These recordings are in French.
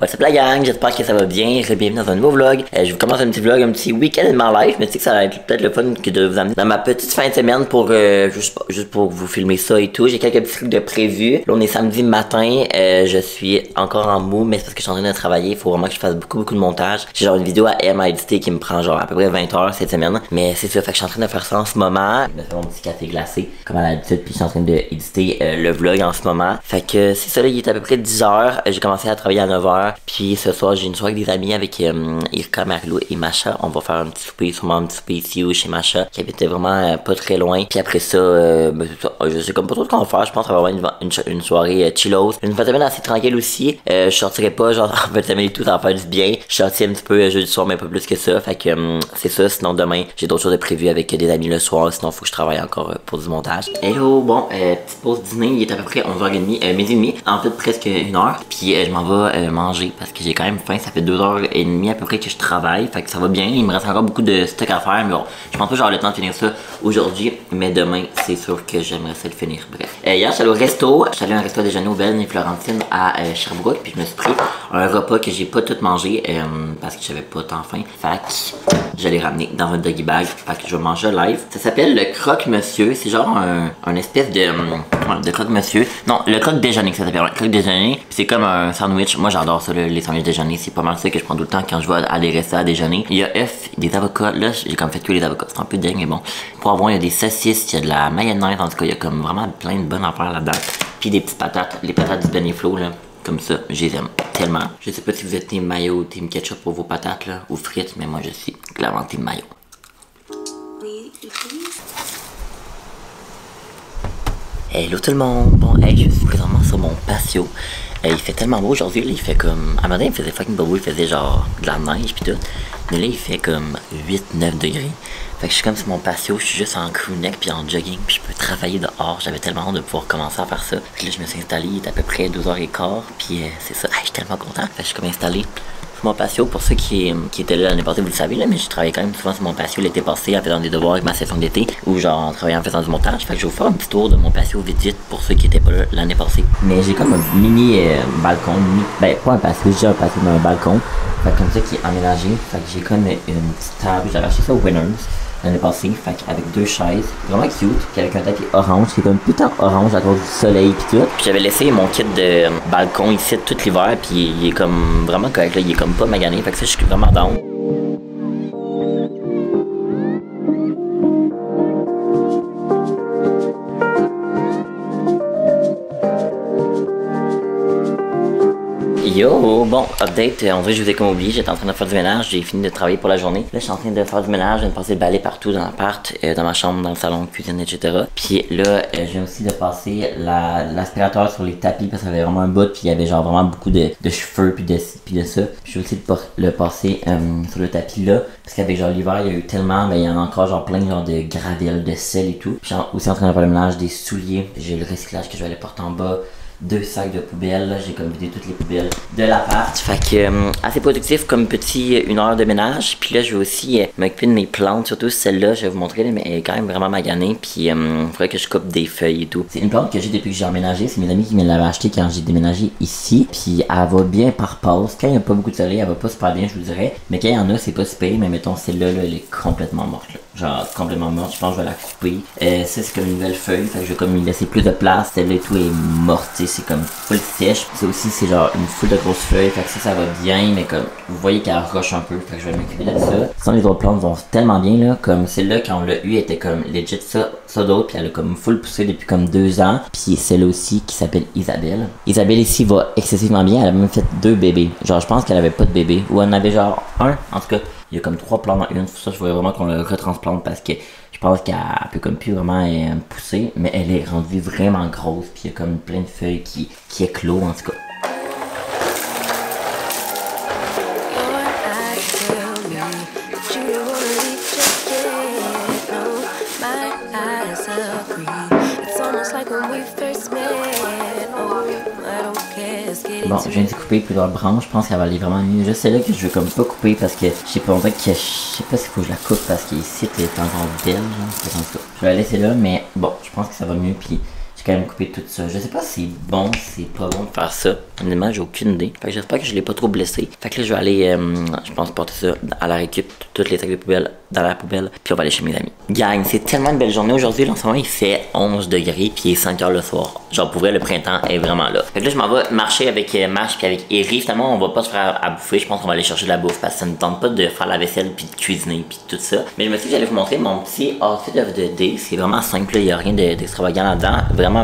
What's up la gang, j'espère que ça va bien, bienvenue dans un nouveau vlog. Je vous commence un petit vlog, un petit week-end in my life, mais tu sais que ça va être peut-être le fun que de vous amener dans ma petite fin de semaine pour juste pour vous filmer ça et tout. J'ai quelques petits trucs de prévu. Là on est samedi matin, je suis encore en mou, mais c'est parce que je suis en train de travailler, il faut vraiment que je fasse beaucoup de montage. J'ai genre une vidéo à M à éditer qui me prend genre à peu près 20 heures cette semaine, mais c'est ça, fait que je suis en train de faire ça en ce moment. Je me fais mon petit café glacé comme à l'habitude, puis je suis en train d'éditer le vlog en ce moment. Fait que c'est ça là, il est à peu près 10 heures, j'ai commencé à travailler à 9 heures. Puis ce soir, j'ai une soirée avec des amis avec Irka, Marilou et Macha. On va faire un petit souper, sûrement un petit souper ici ou chez Macha, qui habitait vraiment pas très loin. Puis après ça, je sais comme pas trop ce qu'on va faire. Je pense qu'on va avoir une soirée chillos. Une fin de semaine assez tranquille aussi. Je sortirai pas genre en fin de semaine et tout, ça va faire du bien. Je sortis un petit peu jeudi soir, mais pas plus que ça. Fait que c'est ça. Sinon demain, j'ai d'autres choses de prévues avec des amis le soir. Sinon, faut que je travaille encore pour du montage. Hello, bon, petite pause dîner. Il est à peu près 11h30, midi et demi. En fait, presque une heure. Puis je m'en vais manger parce que j'ai quand même faim. Ça fait 2h30 à peu près que je travaille. Fait que ça va bien. Il me reste encore beaucoup de stock à faire. Mais bon, je pense pas que j'aurai le temps de finir ça aujourd'hui. Mais demain, c'est sûr que j'aimerais ça le finir. Bref. Hier, je suis allé au resto. Je suis allé à un resto déjeuner au Belles et Florentine à Sherbrooke. Puis je me suis pris un repas que j'ai pas tout mangé parce que j'avais pas tant faim. Fait que je l'ai ramené dans un doggy bag. Fait que je vais manger live. Ça s'appelle le croque-monsieur. C'est genre un espèce de croque-monsieur. Non, le croque-déjeuner que ça s'appelle. Le croque-déjeuner. C'est comme un sandwich. Moi, j'adore ça, les sandwichs déjeuner. C'est pas mal ça que je prends tout le temps quand je vais aller rester à déjeuner. Il y a œufs, des avocats. Là, j'ai comme fait que les avocats. C'est un peu dingue, mais bon. Pour avoir, il y a des saucisses, il y a de la mayonnaise. En tout cas, il y a comme vraiment plein de bonnes affaires là-dedans. Puis des petites patates. Les patates du Beniflo, là. Comme ça, je les aime tellement. Je sais pas si vous êtes team mayo ou team ketchup pour vos patates, là. Ou frites, mais moi, je suis clairement team mayo. Hello tout le monde! Bon, hey, je suis présentement sur mon patio. Il fait tellement beau aujourd'hui, là, il fait comme... À un moment donné, il faisait fucking beau, il faisait genre de la neige pis tout. Mais là, il fait comme 8-9 degrés. Fait que je suis comme sur mon patio, je suis juste en crewneck puis en jogging puis je peux travailler dehors. J'avais tellement hâte de pouvoir commencer à faire ça. Puis là, je me suis installé, il est à peu près 2h15 puis c'est ça. Hey, je suis tellement content. Fait que je suis comme installé sur mon patio. Pour ceux qui étaient là l'année passée, vous le savez, là, mais j'ai travaillé quand même souvent sur mon patio l'été passé en faisant des devoirs avec ma session d'été ou genre en travaillant en faisant du montage. Fait que je vais vous faire un petit tour de mon patio vite pour ceux qui étaient pas là l'année passée. Mais j'ai comme un mini balcon, ben pas un patio, j'ai un patio mais un balcon. Fait que comme ça qui est aménagé. Fait que j'ai comme une petite table, j'avais acheté ça au Winners l'année passée, fait avec deux chaises, vraiment cute, puis avec un tapis orange, c'est comme putain orange à cause du soleil pis tout. Puis j'avais laissé mon kit de balcon ici tout l'hiver, puis il est comme vraiment correct là, il est comme pas magané, fait que ça je suis vraiment down. Yo, bon, update, on dirait que je vous ai comme oublié, j'étais en train de faire du ménage, j'ai fini de travailler pour la journée. Là, je suis en train de faire du ménage, je viens de passer le balai partout dans l'appart, dans ma chambre, dans le salon, cuisine, etc. Puis là, je viens aussi de passer l'aspirateur sur les tapis parce que ça avait vraiment un bout, puis il y avait genre vraiment beaucoup de cheveux, puis de ça. Puis je vais aussi le passer sur le tapis là, parce qu'avec genre l'hiver, il y a eu tellement, mais il y en a encore genre plein genre de gravelle, de sel et tout. Je suis aussi en train de faire le ménage des souliers, j'ai le recyclage que je vais aller porter en bas. 2 sacs de poubelles, là, j'ai comme vidé toutes les poubelles de l'appart. Fait que assez productif comme petit 1 heure de ménage. Puis là je vais aussi m'occuper de mes plantes, surtout celle-là, je vais vous montrer, mais elle est quand même vraiment maganée. Puis il faudrait que je coupe des feuilles et tout. C'est une plante que j'ai depuis que j'ai emménagé, c'est mes amis qui me l'avaient acheté quand j'ai déménagé ici. Puis elle va bien par passe. Quand il n'y a pas beaucoup de soleil, elle va pas super bien, je vous dirais. Mais quand il y en a, c'est pas super, mais mettons celle-là, là, elle est complètement morte. Là. Genre complètement morte, je pense que je vais la couper. Ça c'est comme une nouvelle feuille, fait que je vais comme lui laisser plus de place. Celle-là et tout est morte, c'est comme full sèche. Ça aussi c'est genre une foule de grosses feuilles, fait que ça va bien, mais comme vous voyez qu'elle roche un peu, fait que je vais m'occuper de ça. Sinon les autres plantes vont tellement bien là, comme celle-là quand on l'a eu, elle était comme legit ça d'autre, puis elle a comme full poussé depuis comme 2 ans. Puis celle-là aussi qui s'appelle Isabelle. Isabelle ici va excessivement bien, elle a même fait 2 bébés. Genre je pense qu'elle avait pas de bébé, ou elle en avait genre un, en tout cas. Il y a comme 3 plantes dans une, pour ça je voudrais vraiment qu'on le retransplante parce que je pense qu'elle peut comme plus vraiment pousser, mais elle est rendue vraiment grosse, puis il y a comme plein de feuilles qui éclosent en tout cas. Bon, je viens de couper plusieurs branches, je pense qu'elle va aller vraiment mieux. Juste celle-là que je veux comme pas couper parce que je sais pas, on dirait que je sais pas s'il faut que je la coupe parce qu'ici elle est encore belle, genre. En tout cas, je vais la laisser là, mais bon, je pense que ça va mieux, puis j'ai quand même coupé tout ça. Je sais pas si c'est bon, si c'est pas bon de faire ça. Honnêtement, j'ai aucune idée. Fait que j'espère que je l'ai pas trop blessé. Fait que là, je vais aller, je pense, porter ça à la récup, toutes les sacs de poubelle dans la poubelle, puis on va aller chez mes amis. Gang, c'est tellement une belle journée aujourd'hui. Là, en ce moment, il fait 11 degrés, puis il est 5 heures le soir. Genre, pour vrai, le printemps est vraiment là. Fait que là, je m'en vais marcher avec Marche puis avec Eri. Finalement, on va pas se faire à bouffer. Je pense qu'on va aller chercher de la bouffe parce que ça ne tente pas de faire la vaisselle puis de cuisiner puis tout ça. Mais je me suis dit que j'allais vous montrer mon petit outfit of the day. C'est vraiment simple, il y a rien d'extravagant là-dedans. Vraiment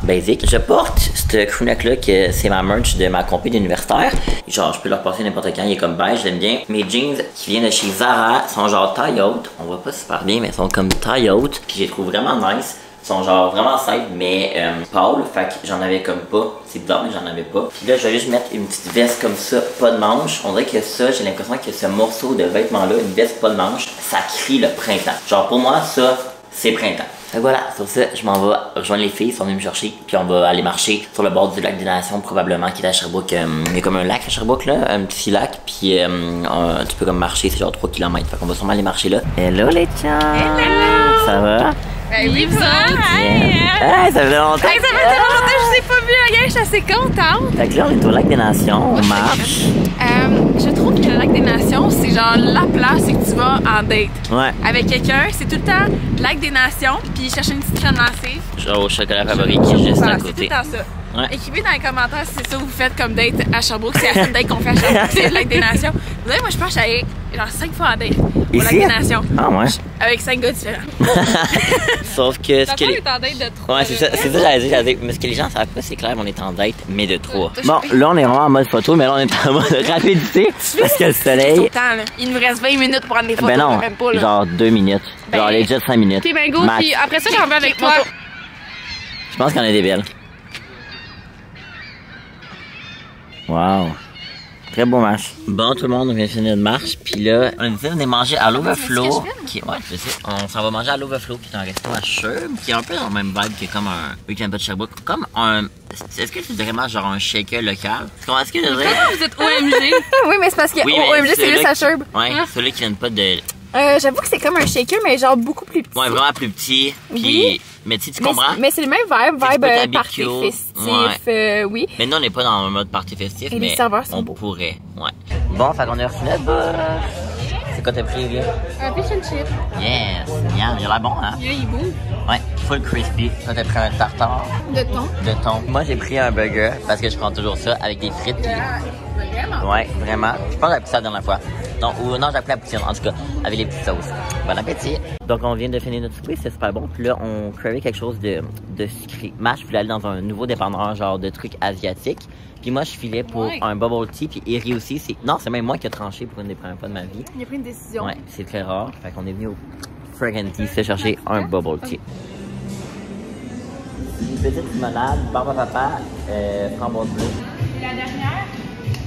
basique. Je porte ce crewneck-là que c'est ma merch de ma compagnie universitaire. Genre, je peux leur passer n'importe quand. Il est comme beige, j'aime bien. Mes jeans qui viennent de chez Zara sont genre taille haute. On voit pas super bien, mais ils sont comme taille haute. Puis je les trouve vraiment nice. Ils sont genre vraiment simples, mais pâles. Fait que j'en avais comme pas. C'est bizarre, mais j'en avais pas. Puis là, je vais juste mettre une petite veste comme ça, pas de manche. On dirait que ça, j'ai l'impression que ce morceau de vêtement-là, une veste pas de manche, ça crie le printemps. Genre, pour moi, ça, c'est printemps. Fait que voilà, sur ça, je m'en vais rejoindre les filles, ils sont venues me chercher, puis on va aller marcher sur le bord du lac des Nations, probablement, qui est à Sherbrooke. Il y a comme un lac à Sherbrooke, là, un petit lac, puis tu peux comme marcher, c'est genre 3 km. Fait qu'on va sûrement aller marcher là. Hello les chums! Hello! Ça va? Ben oui, vous autres! Hey, ça fait longtemps! Hey, ça fait tellement longtemps que je vous ai pas vu, la gang, je suis assez contente! Fait que là, on est au lac des Nations, on marche. Je trouve que le lac des Nations, c'est genre la place où tu vas en date. Ouais. Avec quelqu'un, c'est tout le temps lac des Nations, puis chercher une petite crème glacée. Genre au chocolat favori qui est juste à C'est tout côté. le temps ça. Ouais. Écrivez dans les commentaires si c'est ça que vous faites comme date à Sherbrooke. C'est la seule date qu'on fait à Sherbrooke, c'est le lac des Nations. Vous savez, moi, je pense que j'allais genre 5 fois en date au lac des Nations. Ah ouais? Avec 5 gars différents. Sauf que ce que les... est en date de 3. Ouais, c'est ça, j'allais dire. Mais ce que les gens savent pas, c'est clair, on est en date, mais de 3. T'as Bon, chopé? là, on est vraiment en mode photo, mais là, on est en mode rapidité. Parce que le soleil. Il nous reste 20 minutes pour prendre des photos. Ben non, même pas, là. genre 2 minutes. Ben, Genre les jets 5 minutes. T'es bingo, Max. puis après ça, j'en vais avec toi. Je pense qu'on a des belles. Wow. Très beau match. Bon, tout le monde, on vient de finir de marche. Puis là, on décide d'aller manger à l'Overflow. Ouais, je sais. On s'en va manger à l'Overflow, qui est un resto à Sherb, qui est un peu dans le même vibe que comme un Weekend de Sherbrooke. Comme un. Est-ce que tu dirais vraiment genre un shaker local? Est-ce que je dirais? Vous êtes OMG. Oui, mais c'est parce que Oui, mais OMG, c'est juste à Sherb. Ouais, ceux-là qui viennent pas de. J'avoue que c'est comme un shaker, mais genre beaucoup plus petit. Ouais, vraiment plus petit. Puis. Oui. Mais tu comprends? Mais c'est le même vibe t'habilles party cute. festif, oui. Mais nous, on n'est pas dans le mode party festif, Et mais les serveurs sont on beaux. pourrait. Ouais. Bon, fait qu'on a reçu notre bouffe. C'est quoi t'as pris, là? Un fish and chip. Yes! Bien, il a l'air bon, hein? Il est beau. Ouais, full crispy. Toi, t'as pris un tartare De thon. de thon. Moi, j'ai pris un burger parce que je prends toujours ça avec des frites. Vraiment? Ouais, vraiment. Je pense que j'ai pris ça la dernière fois. Non, j'ai pris la poutine, en tout cas, avec les petites sauces. Bon appétit! Donc, on vient de finir notre souper, c'est super bon. Puis là, on cravait quelque chose de sucré. Marche, je voulais aller dans un nouveau dépanneur, genre de trucs asiatiques. Puis moi, je filais pour un bubble tea. Puis Eri aussi, c'est même moi qui ai tranché pour une des premières fois de ma vie. Il a pris une décision. Ouais, c'est très rare. Fait qu'on est venu au Fraganty se chercher un bubble tea. Une petite limonade, barbe à papa, framboise bleue. Et la dernière?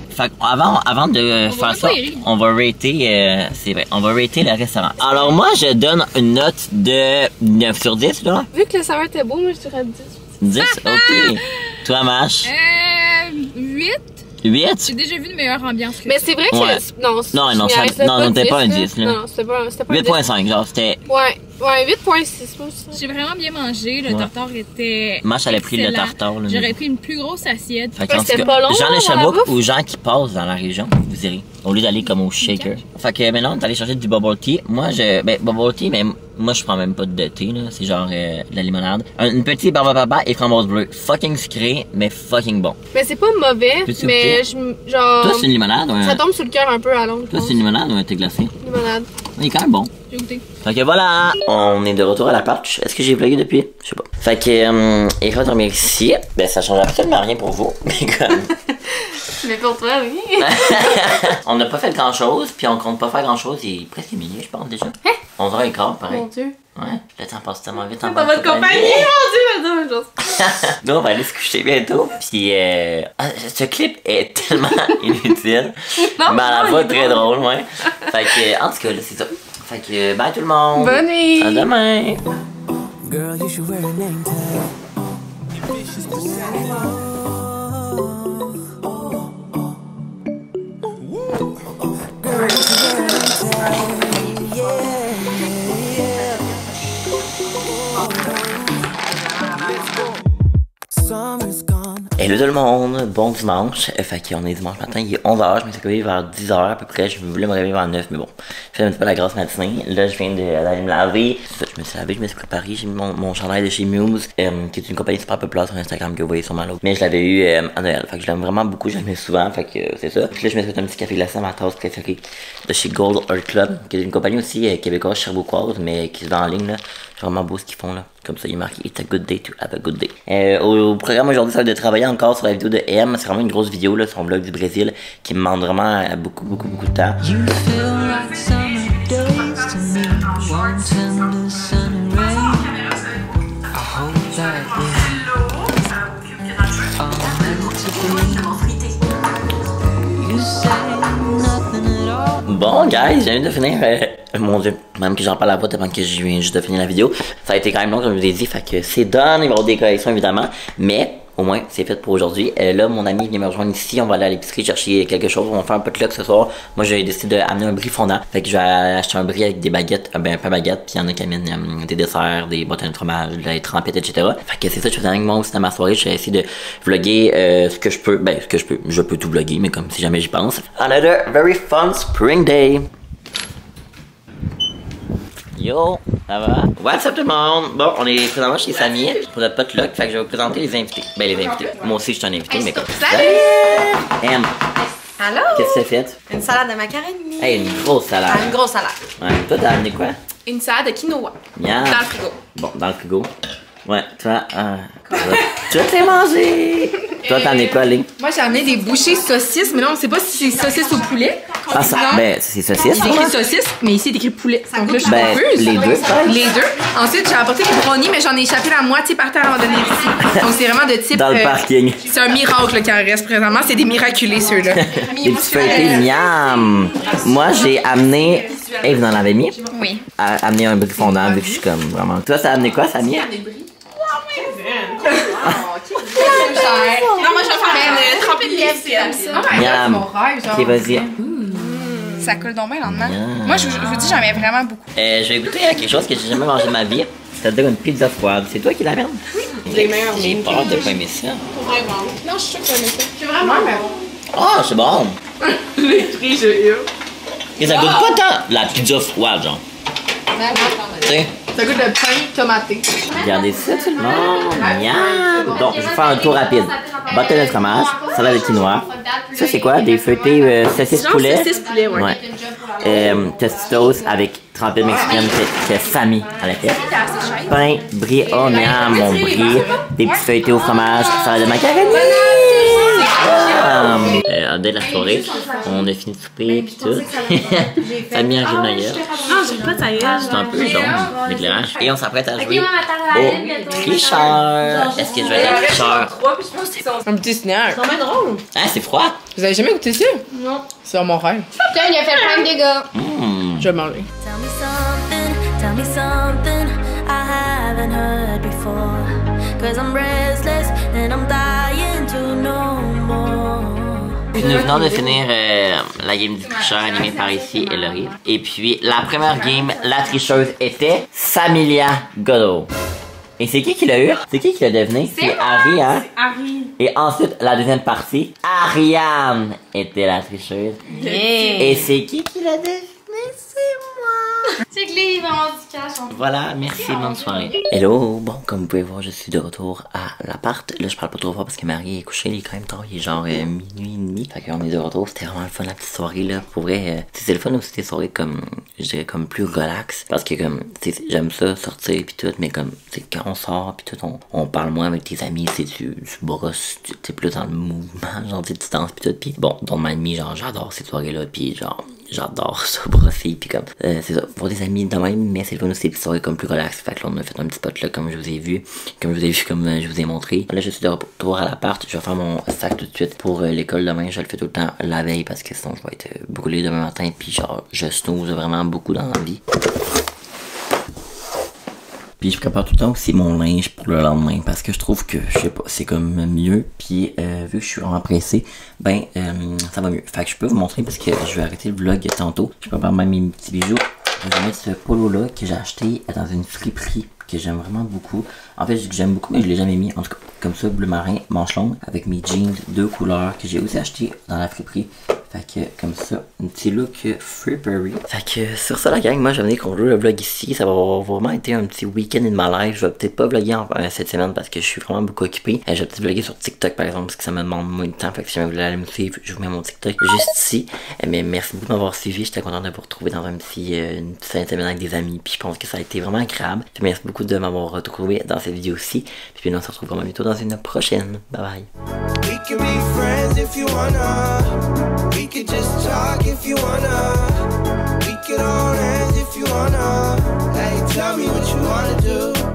Fait avant de faire ça, on va rater, c'est vrai, on va rater le restaurant. Alors moi, je donne une note de 9 sur 10, là. Vu que le saveur était beau, moi je dirais 10. 10, ok. Toi, Mash? 8. 8? J'ai déjà vu une meilleure ambiance. Mais c'est vrai que Ouais. Non, t'es pas un 10, là. Non, c'était pas un 10. 8.5, genre, c'était... Ouais, 8.6. J'ai vraiment bien mangé. Le tartare était. Mash, elle a pris le excellent. tartare, là. J'aurais pris une plus grosse assiette. Fait qu'en c'était tout cas, pas long, gens là, de dans la Sherbrooke bouffe? ou gens qui passent dans la région, vous irez. Au lieu d'aller comme au shaker. Fait que maintenant, on est allé chercher du bubble tea. Moi, bubble tea, mais moi, je prends même pas de thé, là. C'est genre de la limonade. Une petite barbe à papa et framboise bleue. Fucking sucré, mais fucking bon. Mais c'est pas mauvais, Peux-tu mais genre. Toi, c'est une limonade ou un... Ça tombe sur le cœur un peu à longue. Toi, c'est une limonade ou un thé glacé? Limonade. Il est quand même bon. J'ai goûté. Fait que voilà! On est de retour à l'appart. Est-ce que j'ai vlogué depuis? Je sais pas. Fait que, il va dormir ici. Ben, ça change absolument rien pour vous. Mais comme... Mais pour toi, oui. On n'a pas fait grand chose, puis on compte pas faire grand chose. Il est presque minuit, je pense déjà. 11h15, pareil. Mon Dieu. Ouais, le temps passe tellement vite en Dans votre compagnie, mon Dieu, chose. Nous, on va aller se coucher bientôt. Puis, ce clip est tellement inutile. Mais à la fois très drôle, ouais. Fait que, en tout cas, là, c'est ça. Fait que, bye tout le monde. Bonne nuit. À demain. Girl, you should wear a name tag. Girl, you should wear a name tag. Yeah, yeah. Let's go. Salut tout le monde, bon dimanche. Fait qu'on est dimanche matin, il est 11h, je me suis réveillé vers 10h à peu près. Je voulais me réveiller vers 9, mais bon, je fais un petit peu la grosse matinée. Là, je viens d'aller me laver. Je me suis lavé, je me suis préparé. J'ai mis mon chandail de chez Muse, qui est une compagnie super populaire sur Instagram que vous voyez sûrement là. Mais je l'avais eu à Noël. Fait que je l'aime vraiment beaucoup, je l'aime souvent. Fait que c'est ça. Puis là, je me suis fait un petit café glacé à ma tasse préférée de chez Gold Art Club, qui est une compagnie aussi québécoise, Sherbrookeoise, mais qui se vend en ligne là. C'est vraiment beau ce qu'ils font là. Comme ça, il est marqué It's a good day to have a good day. Au programme aujourd'hui, ça va être de travailler encore sur la vidéo de M. C'est vraiment une grosse vidéo là, sur son blog du Brésil, qui me demande vraiment beaucoup de temps. Bon, guys, j'ai viens de finir. Mon dieu, même que j'en parle à voix tellement que je viens juste de finir la vidéo. Ça a été quand même long, comme je vous ai dit. Fait que c'est done. Il va y avoir des corrections évidemment. Mais au moins, c'est fait pour aujourd'hui. Là, mon ami vient me rejoindre ici. On va aller à l'épicerie chercher quelque chose. On va faire un potluck ce soir. Moi, j'ai décidé d'amener un brie fondant. Fait que je vais acheter un brie avec des baguettes. Ben, pas baguettes. Puis il y en a qui amènent des desserts, des bottins de fromage, des trempettes, etc. Fait que c'est ça que je faisais avec moi aussi dans ma soirée. Je vais essayer de vlogger ce que je peux. Ben, ce que je peux. Je peux tout vlogger, mais comme si jamais j'y pense. Another very fun spring day. Yo, ça va? What's up tout le monde? Bon, on est présentement chez Samy pour notre potluck, fait que je vais vous présenter les invités. Ben, les invités. Moi aussi, je suis un invité, mais comme ça. Salut! M. Allô? Qu'est-ce que t'as fait? Une salade de macaroni. Hey, une grosse salade. Ah, une grosse salade. Ouais, toi, t'as amené quoi? Une salade de quinoa. Miam. Dans le frigo. Bon, dans le frigo. Ouais, toi, tu vas te les manger! Toi, t'as amené quoi, Lee? Moi, j'ai amené des bouchées saucisses, mais là, on sait pas si c'est saucisse ou poulet. Ah, ça, ben, c'est saucisse. Il est écrit saucisse, mais ici, il est écrit poulet. Donc là, je suis Ben, confuse. les deux, peut-être. Les deux. Ensuite, j'ai apporté des brownies, mais j'en ai échappé la moitié par terre avant de venir ici. Donc, c'est vraiment de type. Dans le parking. C'est un miracle là, qui en reste présentement. C'est des miraculés, ceux-là. Des petits feuilletés, miam! Moi, j'ai amené. Hey, vous en avez mis? Oui. Amener un brie fondant, vu que je suis comme vraiment. Toi, ça a amené quoi, Samy? Non, moi, je vais faire une trempée de lait. Miam. Ok, vas-y. Ça coule donc bien le lendemain. Miam. Moi, je vous dis, j'en mets vraiment beaucoup. Je vais goûter à quelque chose que j'ai jamais mangé de ma vie. C'est-à-dire une pizza froide. C'est toi qui l'amènes? Oui. J'ai peur de pas aimer ça. Non, je suis sûre que tu vas aimer ça. C'est vraiment Ah, c'est bon. les prix, j'ai eu. Et ça goûte pas tant la pizza froide, genre. Tu sais? Ça goûte le pain tomaté. Regardez ça, tout le monde. Miam. Donc, je vais faire un tour rapide. Bâtonnet de fromage, salade de quinoa. Ça, c'est quoi? Des feuilletés saucisses poulet? Saucisses poulet, ouais. Tostitos avec trempée mexicaine que Samy à la tête. Pain, brie, oh miam, mon brie. Des petits feuilletés au fromage, salade de macaroni. Dès la soirée, on a fini de souper pis tout. Samy a ri de gueule. Non, j'ai pas de tailleuse. C'est un peu jaune, l'éclairage. Et on s'apprête à jouer au tricheur. Est-ce que je vais être un tricheur? Un petit snack. C'est vraiment drôle. Ah, c'est froid. Vous avez jamais goûté ça? Non. C'est mon rêve. Putain, il a fait plein de dégâts. Je vais manger. Tell me something I haven't heard before. Cause I'm restless and I'm dying to know more. Nous venons de finir la game du tricheur animée par ici et Laurie. Et puis, la première game, la tricheuse était Samilia Godot. Et c'est qui l'a eu? C'est qui l'a deviné? C'est Harry, hein? Harry. Et ensuite, la deuxième partie, Ariane était la tricheuse. Et c'est qui l'a deviné? C'est moi! C'est que lui, il va avoir du cash. Voilà, merci, bonne soirée. Hello, bon, comme vous pouvez voir, je suis de retour à l'appart. Là, je parle pas trop fort parce que Marie est couchée, il est quand même tard, il est genre minuit et demi. Fait qu'on est de retour, c'était vraiment le fun la petite soirée là. Pour vrai, c'est le fun aussi des soirées comme, je dirais comme plus relax. Parce que comme, j'aime ça, sortir pis tout, mais comme, c'est quand on sort pis tout, on parle moins avec tes amis, tu brosses, t'es plus dans le mouvement, genre tu danses pis tout. Pis bon, dans ma nuit, genre j'adore ces soirées là, pis genre, j'adore ça brosser pis comme, c'est ça, pour des amis de même, mais c'est le fun aussi des petites soirées comme plus relax. Fait que là on a fait un petit spot là comme je vous ai vu, comme je vous ai montré. Là je suis de retour à l'appart, je vais faire mon sac tout de suite pour l'école demain. Je le fais tout le temps la veille parce que sinon je vais être brûlé demain matin puis genre je snooze vraiment beaucoup dans la vie. Puis je prépare tout le temps aussi mon linge pour le lendemain parce que je trouve que, je sais pas, c'est comme mieux. Puis vu que je suis vraiment pressé, ben ça va mieux. Fait que je peux vous montrer parce que je vais arrêter le vlog tantôt. Je prépare même mes petits bijoux. Je vais mettre ce polo là que j'ai acheté dans une friperie que j'aime vraiment beaucoup. En fait, je dis que j'aime beaucoup, mais je l'ai jamais mis. En tout cas, comme ça, bleu marin, manche longue, avec mes jeans 2 couleurs que j'ai aussi acheté dans la friperie. Fait que, comme ça, un petit look frippery. Fait que, sur ça, la gang, moi, j'ai amené qu'on joue le vlog ici. Ça va vraiment été un petit week-end in my life. Je vais peut-être pas vlogger cette semaine parce que je suis vraiment beaucoup occupé. Je vais peut-être vlogger sur TikTok, par exemple, parce que ça me demande moins de temps. Fait que si jamais vous voulez aller me suivre, je vous mets mon TikTok juste ici. Mais merci beaucoup de m'avoir suivi. J'étais content de vous retrouver dans une petite fin de semaine avec des amis. Puis je pense que ça a été vraiment agréable. Puis merci beaucoup de m'avoir retrouvé dans cette vidéo-ci. Puis bien, on se retrouve vraiment bientôt dans une prochaine. Bye bye. We can be friends if you wanna. We could just talk if you wanna. We could hold hands if you wanna. Hey, tell me what you wanna do.